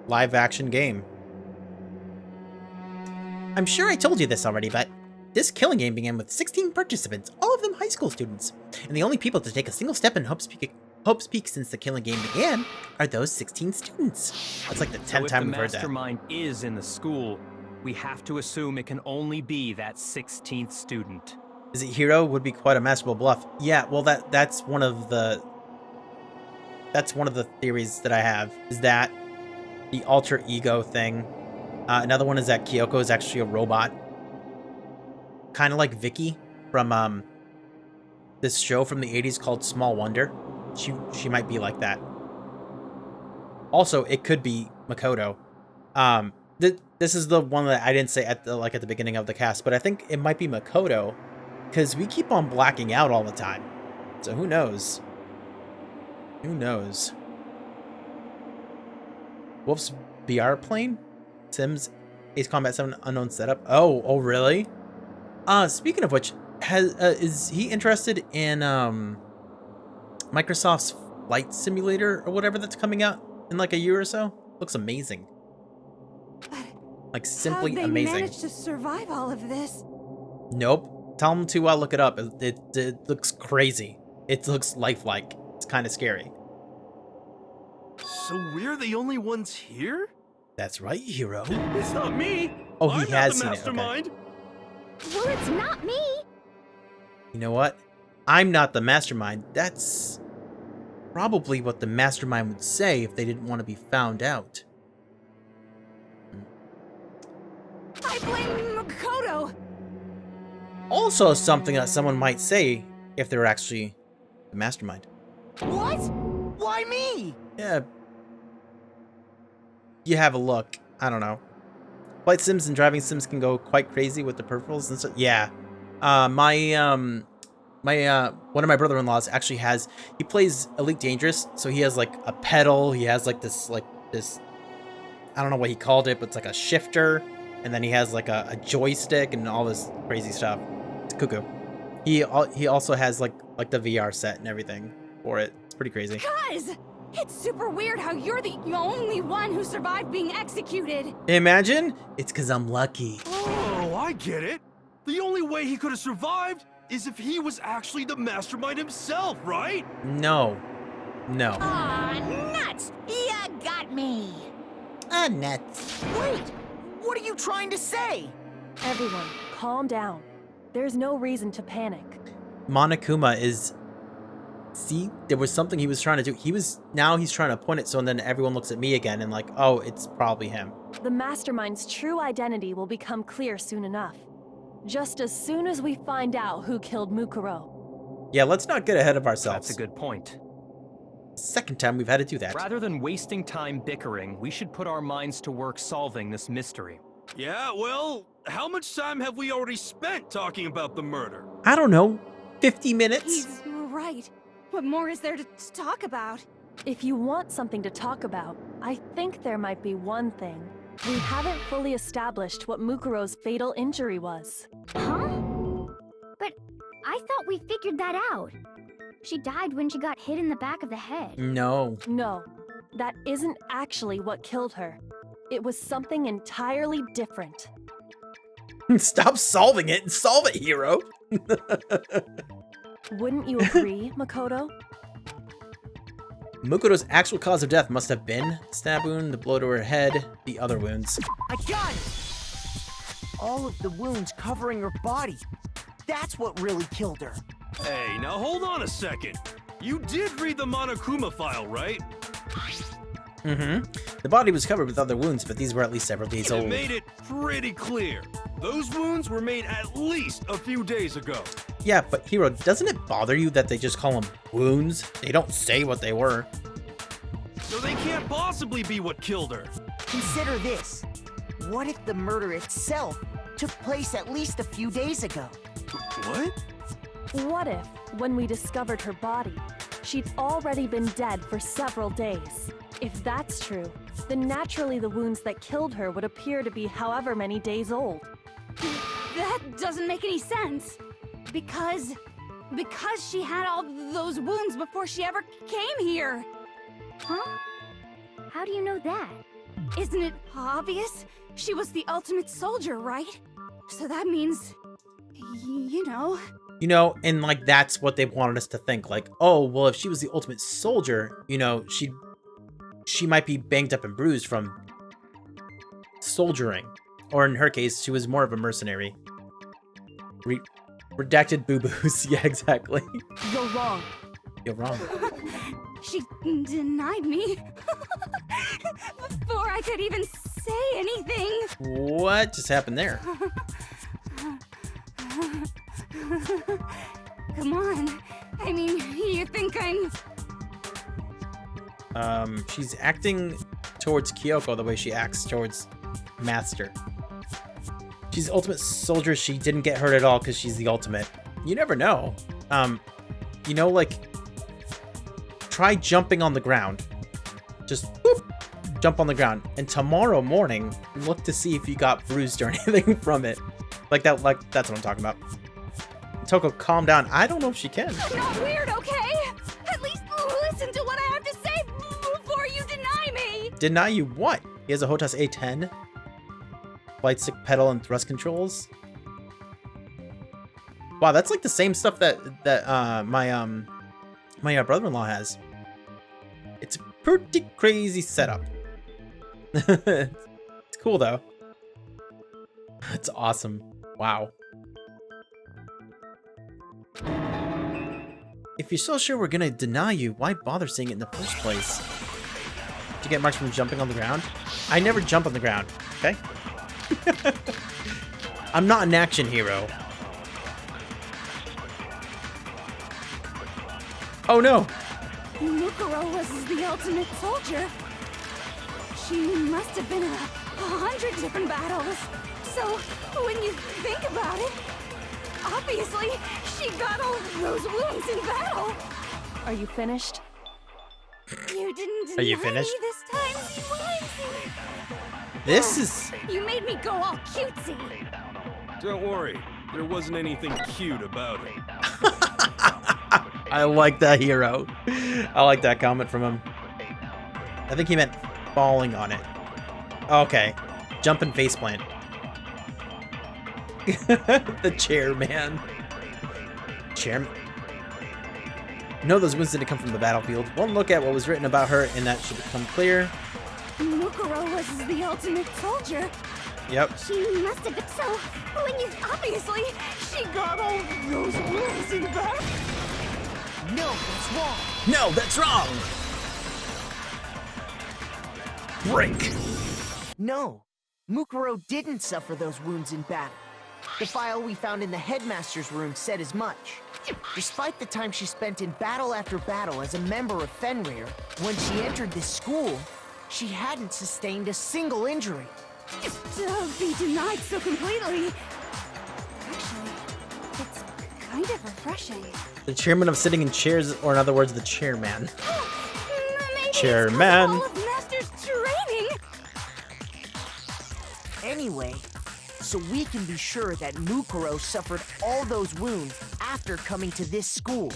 live action game. I'm sure I told you this already, but this killing game began with 16 participants, all of them high school students. And the only people to take a single step in Hope's Peak since the killing game began are those 16 students. That's like the 10th time we've heard So if that. the mastermind is in the school, we have to assume it can only be that 16th student. Is it Hero? Would be quite a masterful bluff. Yeah, well that's one of the theories that I have, is that the alter ego thing. Another one is that Kyoko is actually a robot. Kind of like Vicky from this show from the 80s called Small Wonder. She might be like that. Also, it could be Makoto. This is the one that I didn't say at the beginning of the cast, but I think it might be Makoto, because we keep on blacking out all the time. So who knows? Who knows? Wolf's BR plane? Sims Ace Combat 7 unknown setup. Oh really? Speaking of which, is he interested in Microsoft's Flight Simulator or whatever that's coming out in like a year or so? Looks amazing. Like simply How'd they amazing. manage to survive all of this? Nope. Tell him to look it up. It looks crazy. It looks lifelike. It's kind of scary. So we're the only ones here? That's right, Hero. It's not me. Oh, he I'm has not the seen it. Okay. mastermind. Well, it's not me. You know what? I'm not the mastermind. That's probably what the mastermind would say if they didn't want to be found out. I blame Makoto. Also something that someone might say if they're actually the mastermind. What? Why me? Yeah. You have a look. I don't know. Flight sims and driving sims can go quite crazy with the peripherals and stuff. Yeah. One of my brother-in-laws actually he plays Elite Dangerous, so he has like a pedal, he has like this I don't know what he called it, but it's like a shifter, and then he has like a joystick and all this crazy stuff. It's cuckoo. He also has like the VR set and everything for it. It's pretty crazy. Guys, It's super weird how you're the only one who survived being executed. Imagine? It's because I'm lucky. Oh, I get it. The only way he could have survived is if he was actually the mastermind himself, right? No. No. Aw, nuts! You got me! Nuts. Wait! What are you trying to say? Everyone, calm down. There's no reason to panic. Monokuma is... See? There was something he was trying to do. Now he's trying to point it so and then everyone looks at me again and like, oh, it's probably him. The Mastermind's true identity will become clear soon enough. Just as soon as we find out who killed Mukuro. Yeah, let's not get ahead of ourselves. That's a good point. Second time we've had to do that. Rather than wasting time bickering, we should put our minds to work solving this mystery. Yeah, well, how much time have we already spent talking about the murder? I don't know. 50 minutes? He's right. What more is there to talk about? If you want something to talk about, I think there might be one thing. We haven't fully established what Mukuro's fatal injury was. Huh? But I thought we figured that out. She died when she got hit in the back of the head. No. No, that isn't actually what killed her. It was something entirely different. Stop solving it and solve it, hero. Wouldn't you agree, Makoto? Mukuro's actual cause of death must have been the stab wound, the blow to her head, the other wounds. I got it! All of the wounds covering her body. That's what really killed her. Hey, now hold on a second. You did read the Monokuma file, right? Mm-hmm. The body was covered with other wounds, but these were at least several days old. It made it pretty clear. Those wounds were made at least a few days ago. Yeah, but Hiro, doesn't it bother you that they just call them wounds? They don't say what they were. So they can't possibly be what killed her. Consider this. What if the murder itself took place at least a few days ago? What? What if, when we discovered her body, she'd already been dead for several days? If that's true, then naturally the wounds that killed her would appear to be however many days old. That doesn't make any sense. Because she had all those wounds before she ever came here. Huh? How do you know that? Isn't it obvious? She was the ultimate soldier, right? So that means, you know. You know, and like that's what they wanted us to think. Like, oh, well, if she was the ultimate soldier, you know, she might be banged up and bruised from soldiering. Or in her case, she was more of a mercenary. Redacted boo-boos. Yeah, exactly. You're wrong. You're wrong. She denied me before I could even say anything. What just happened there? Come on. I mean, you think I'm... She's acting towards Kyoko the way she acts towards Master. She's the ultimate soldier. She didn't get hurt at all because she's the ultimate. You never know. You know, like, try jumping on the ground. Just boop, jump on the ground. And tomorrow morning, look to see if you got bruised or anything from it. Like that's what I'm talking about. Toko, calm down. I don't know if she can. I'm not weird, okay? At least listen to what I have to say before you deny me. Deny you what? He has a Hotas A10? Flight stick pedal and thrust controls? Wow, that's like the same stuff that my brother-in-law has. It's a pretty crazy setup. It's cool though. It's awesome. Wow. If you're so sure we're gonna deny you, why bother saying it in the first place? Did you get marks from jumping on the ground? I never jump on the ground, okay? I'm not an action hero. Oh no! Mukuro was the ultimate soldier. She must have been in 100 different battles. So, when you think about it, obviously, she got all those wounds in battle. Are you finished? You didn't Are you deny finished? me this time, Whimsy. This is... You made me go all cutesy. Don't worry, there wasn't anything cute about it. I like that hero. I like that comment from him. I think he meant falling on it. Okay. Jump and faceplant. The chairman. Chairman. No, those wounds didn't come from the battlefield. One look at what was written about her and that should become clear. Mukuro was the ultimate soldier. Yep. She must have been so. When you Obviously, she got all those wounds in back. No, that's wrong. No, that's wrong! Break. No, Mukuro didn't suffer those wounds in battle. The file we found in the headmaster's room said as much. Despite the time she spent in battle after battle as a member of Fenrir, when she entered this school, she hadn't sustained a single injury. To be denied so completely. Actually, it's kind of refreshing. The chairman of sitting in chairs, or in other words, the chairman. Maybe Chairman. It's 'cause of all of Master's training. Anyway, so we can be sure that Mukuro suffered all those wounds after coming to this school.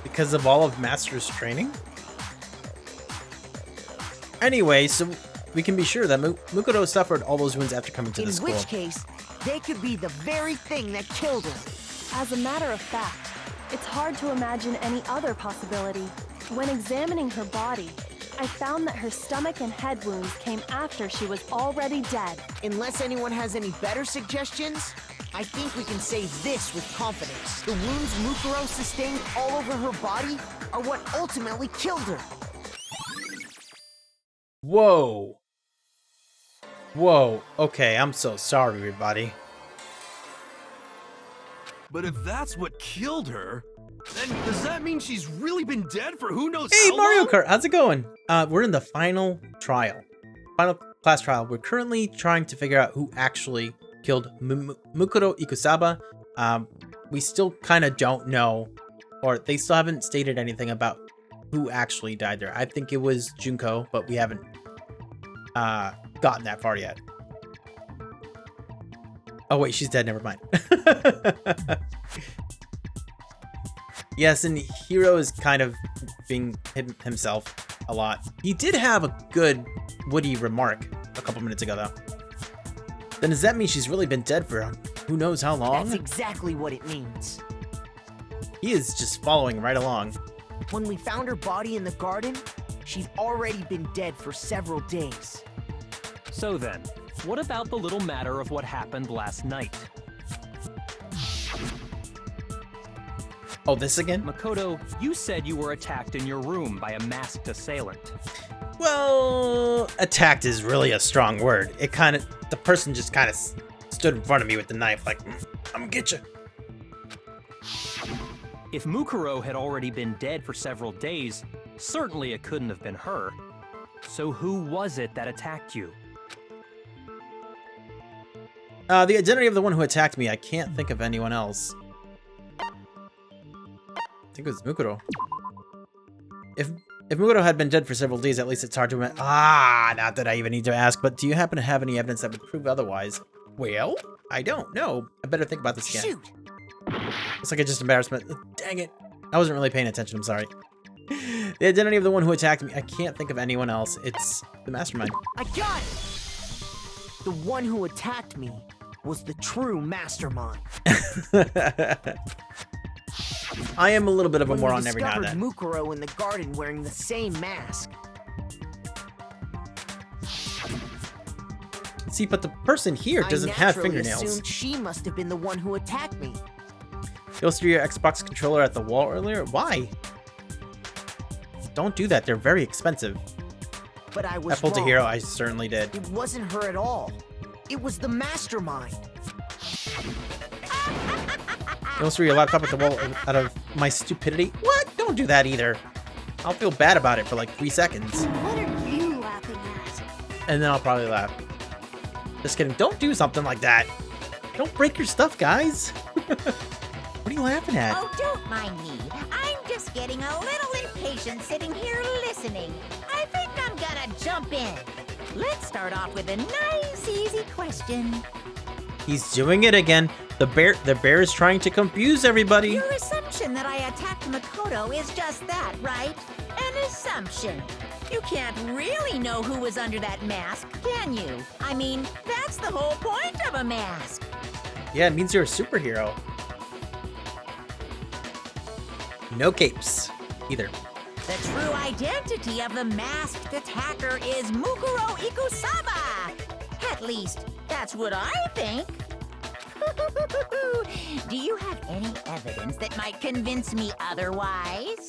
Because of all of Master's training? Anyway, so we can be sure that Mukuro suffered all those wounds after coming to the school. In which case, they could be the very thing that killed her. As a matter of fact, it's hard to imagine any other possibility. When examining her body, I found that her stomach and head wounds came after she was already dead. Unless anyone has any better suggestions, I think we can say this with confidence. The wounds Mukuro sustained all over her body are what ultimately killed her. Whoa. Whoa. Okay, I'm so sorry, everybody. But if that's what killed her, then does that mean she's really been dead for who knows Hey, how Mario long? Kart, how's it going? We're in the final trial. Final class trial. We're currently trying to figure out who actually killed Mukuro Ikusaba. We still kind of don't know, or they still haven't stated anything about who actually died there. I think it was Junko, but we haven't gotten that far yet. Oh wait, she's dead, never mind. Yes, and Hiro is kind of being himself a lot. He did have a good witty remark a couple minutes ago, though. Then does that mean she's really been dead for who knows how long? That's exactly what it means. He is just following right along. When we found her body in the garden, she'd already been dead for several days. So then, what about the little matter of what happened last night? Oh, this again? Makoto, you said you were attacked in your room by a masked assailant. Well, attacked is really a strong word. It kind of, the person just kind of stood in front of me with the knife like, I'm gonna get you. If Mukuro had already been dead for several days, certainly it couldn't have been her. So who was it that attacked you? The identity of the one who attacked me, I can't think of anyone else. I think it was Mukuro. If Mukuro had been dead for several days, at least it's hard to imagine. Not that I even need to ask, but do you happen to have any evidence that would prove otherwise? Well, I don't know. I better think about this again. Shoot! It's like just embarrassment. Dang it. I wasn't really paying attention, I'm sorry. The identity of the one who attacked me, I can't think of anyone else. It's the mastermind. I got it! The one who attacked me was the true mastermind. I am a little bit of a When moron we every now and discovered then. Mukuro in the garden wearing the same mask. See, but the person here doesn't have I naturally fingernails. assumed she must have been the one who attacked me. You also threw your Xbox controller at the wall earlier? Why? Don't do that, they're very expensive. But I was I pulled a wrong. hero, I certainly did. It wasn't her at all. It was the mastermind. You almost threw your laptop at the wall out of my stupidity? What? Don't do that either. I'll feel bad about it for like 3 seconds. What are you laughing at? And then I'll probably laugh. Just kidding, don't do something like that. Don't break your stuff, guys. What are you laughing at? Oh, don't mind me. I'm just getting a little impatient sitting here listening. I think I'm gonna jump in. Let's start off with a nice, easy question. He's doing it again. The bear is trying to confuse everybody. Your assumption assumption that I attacked Makoto is just that, right? An assumption. You can't really know who was under that mask, can you? I mean, that's the whole point of a mask. Yeah, it means you're a superhero. No capes, either. The true identity of the masked attacker is Mukuro Ikusaba. At least, that's what I think. Do you have any evidence that might convince me otherwise?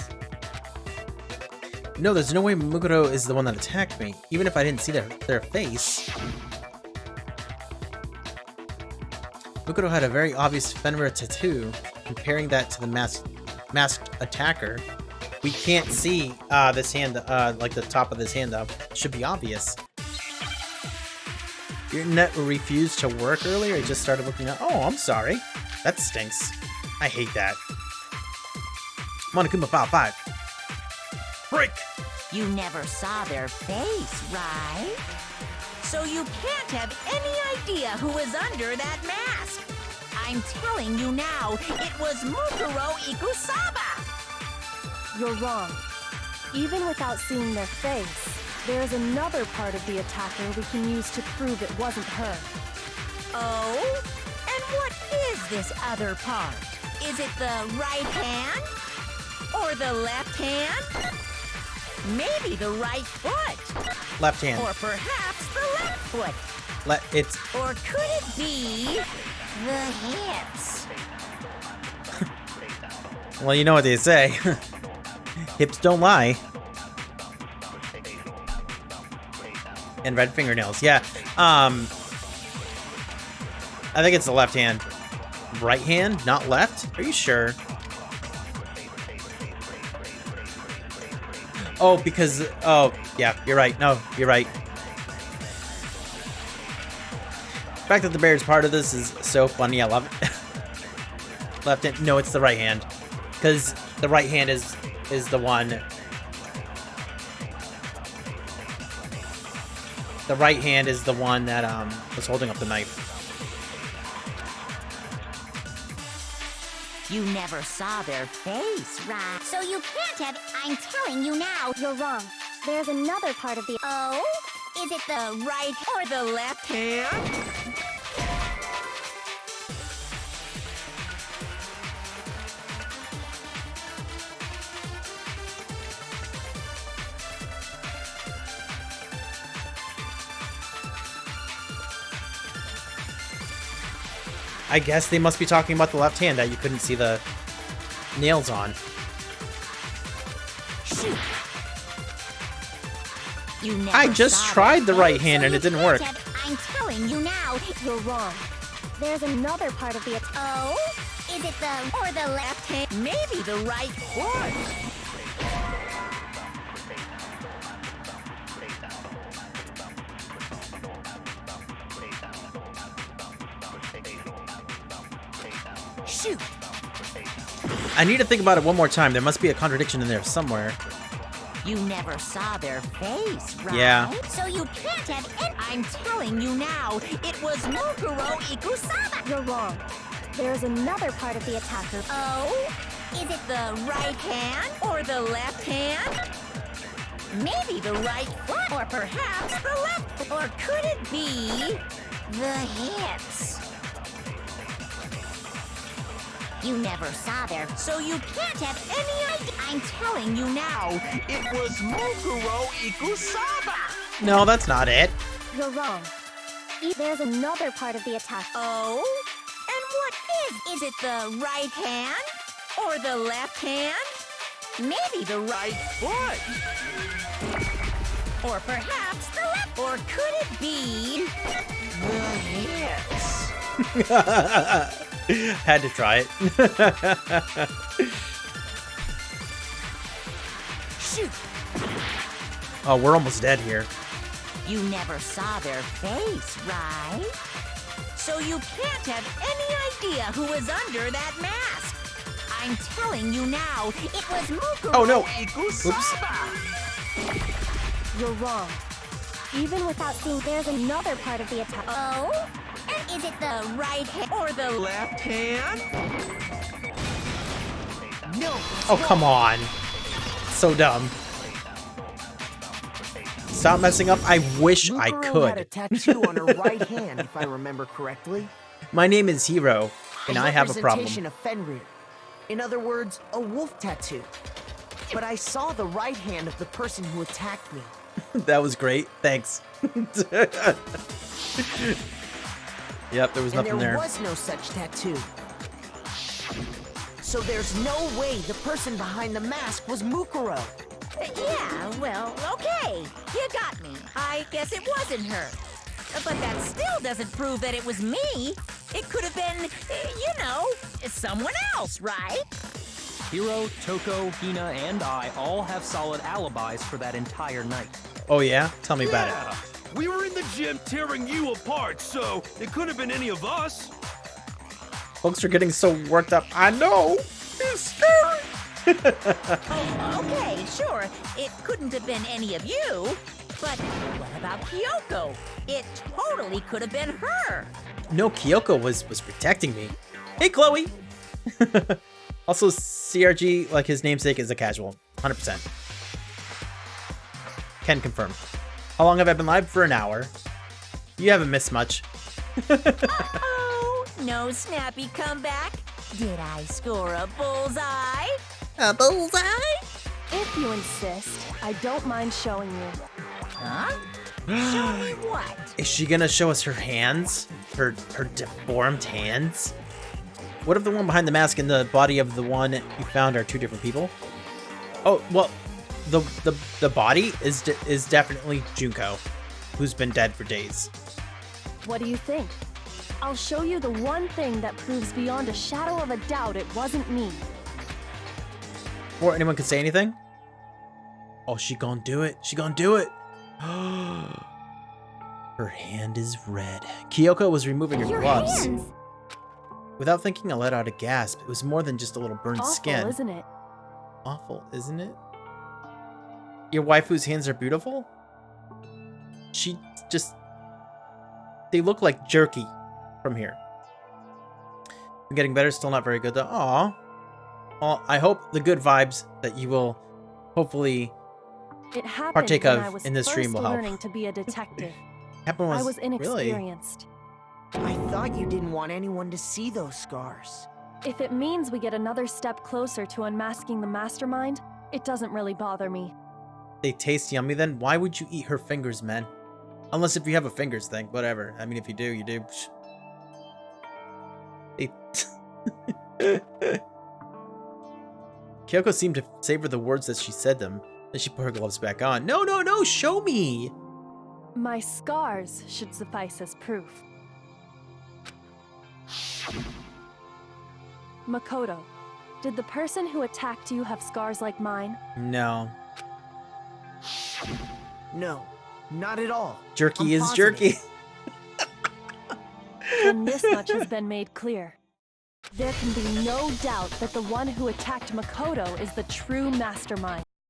No, there's no way Mukuro is the one that attacked me, even if I didn't see their face. Mukuro had a very obvious Fenrir tattoo. Comparing that to the masked attacker, we can't see this hand, like the top of this hand up. Should be obvious. Your internet refused to work earlier? It just started looking at. Oh, I'm sorry. That stinks. I hate that. Monokuma File 5. Break! You never saw their face, right? So you can't have any idea who was under that mask. I'm telling you now, it was Mukuro Ikusaba. You're wrong. Even without seeing their face, there's another part of the attacker we can use to prove it wasn't her. Oh? And what is this other part? Is it the right hand? Or the left hand? Maybe the right foot. Left hand. Or perhaps the left foot. It's. Or could it be the hips? Well, you know what they say. Hips don't lie. And red fingernails. Yeah. I think it's the left hand. Right hand, not left? Are you sure? Oh, because... Oh, yeah, you're right. No, you're right. The fact that the bear is part of this is so funny. I love it. Left hand. No, it's the right hand. Because the right hand is the one... The right hand is the one that was holding up the knife. You never saw their face, right? So you can't have. I'm telling you now. You're wrong. There's another part of the. Oh? Is it the right or the left hand? I guess they must be talking about the left hand that you couldn't see the nails on. Shoot. I just tried the right hand and it didn't work. I'm telling you now. You're wrong. There's another part of the. Oh? Is it the or the left hand? Maybe the right foot. Shoot. I need to think about it one more time. There must be a contradiction in there somewhere. You never saw their face, right? Yeah. So you can't have. I'm telling you now, it was Mukuro Ikusaba. You're wrong. There's another part of the attacker. Oh? Is it the right hand or the left hand? Maybe the right foot or perhaps the left. Or could it be the hips? You never saw their, so you can't have any idea. I'm telling you now, it was Mukuro Ikusaba. No, that's not it. You're wrong. There's another part of the attack. Oh? And what is? Is it the right hand? Or the left hand? Maybe the right foot. Or perhaps the left. Or could it be the hips? Had to try it. Shoot. Oh, we're almost dead here. You never saw their face, right? So you can't have any idea who was under that mask. I'm telling you now, it was Mukuro Oh, no. Ikusaba. You're wrong. Even without seeing, there's another part of the attack. Oh? And is it the right hand or the left hand? No. Oh, come on. So dumb. Stop messing up. I wish I Mukuro had a could. tattoo on her right hand, if I remember correctly. My name is Hiro, and I have a problem. Representation of Fenrir. In other words, a wolf tattoo. But I saw the right hand of the person who attacked me. That was great. Thanks. Yep, there was nothing And there there. was no such tattoo. So there's no way the person behind the mask was Mukuro. Yeah, well, okay. You got me. I guess it wasn't her. But that still doesn't prove that it was me. It could have been, you know, someone else, right? Hiro, Toko, Hina, and I all have solid alibis for that entire night. Oh yeah? Tell me about it. Yeah, we were in the gym tearing you apart, so it could have been any of us. Folks are getting so worked up. I know. It's scary. Oh, okay, sure. It couldn't have been any of you. But what about Kyoko? It totally could have been her. No, Kyoko was protecting me. Hey, Chloe. Also, CRG, like his namesake, is a casual. 100%. Can confirm. How long have I been live? For an hour. You haven't missed much. Oh, no snappy comeback? Did I score a bullseye? A bullseye? If you insist, I don't mind showing you. Huh? Show me what? Is she gonna show us her hands? Her deformed hands? What if the one behind the mask and the body of the one you found are two different people? Oh, well, the body is definitely Junko, who's been dead for days. What do you think? I'll show you the one thing that proves beyond a shadow of a doubt it wasn't me. Before anyone can say anything? Oh, she gonna do it. She gonna do it. Her hand is red. Kyoko was removing her Your gloves. hands! Without thinking, I let out a gasp. It was more than just a little burned Awful, skin. isn't it? Awful, isn't it? Your waifu's hands are beautiful? She just... They look like jerky from here. I'm getting better, still not very good though. Aw. Well, I hope the good vibes that you will hopefully It happened partake when of I was in this stream first will help. learning to be a detective. Happened I was was really... inexperienced. I thought you didn't want anyone to see those scars. If it means we get another step closer to unmasking the mastermind, it doesn't really bother me. They taste yummy then? Why would you eat her fingers, man? Unless if you have a fingers thing, whatever. I mean, if you do, you do. Kyoko seemed to savor the words as she said them. Then she put her gloves back on. No, no, no, show me! My scars should suffice as proof. Makoto, did the person who attacked you have scars like mine? No. No, not at all. Jerky I'm is positive. jerky. Then this much has been made clear. There can be no doubt that the one who attacked Makoto is the true mastermind.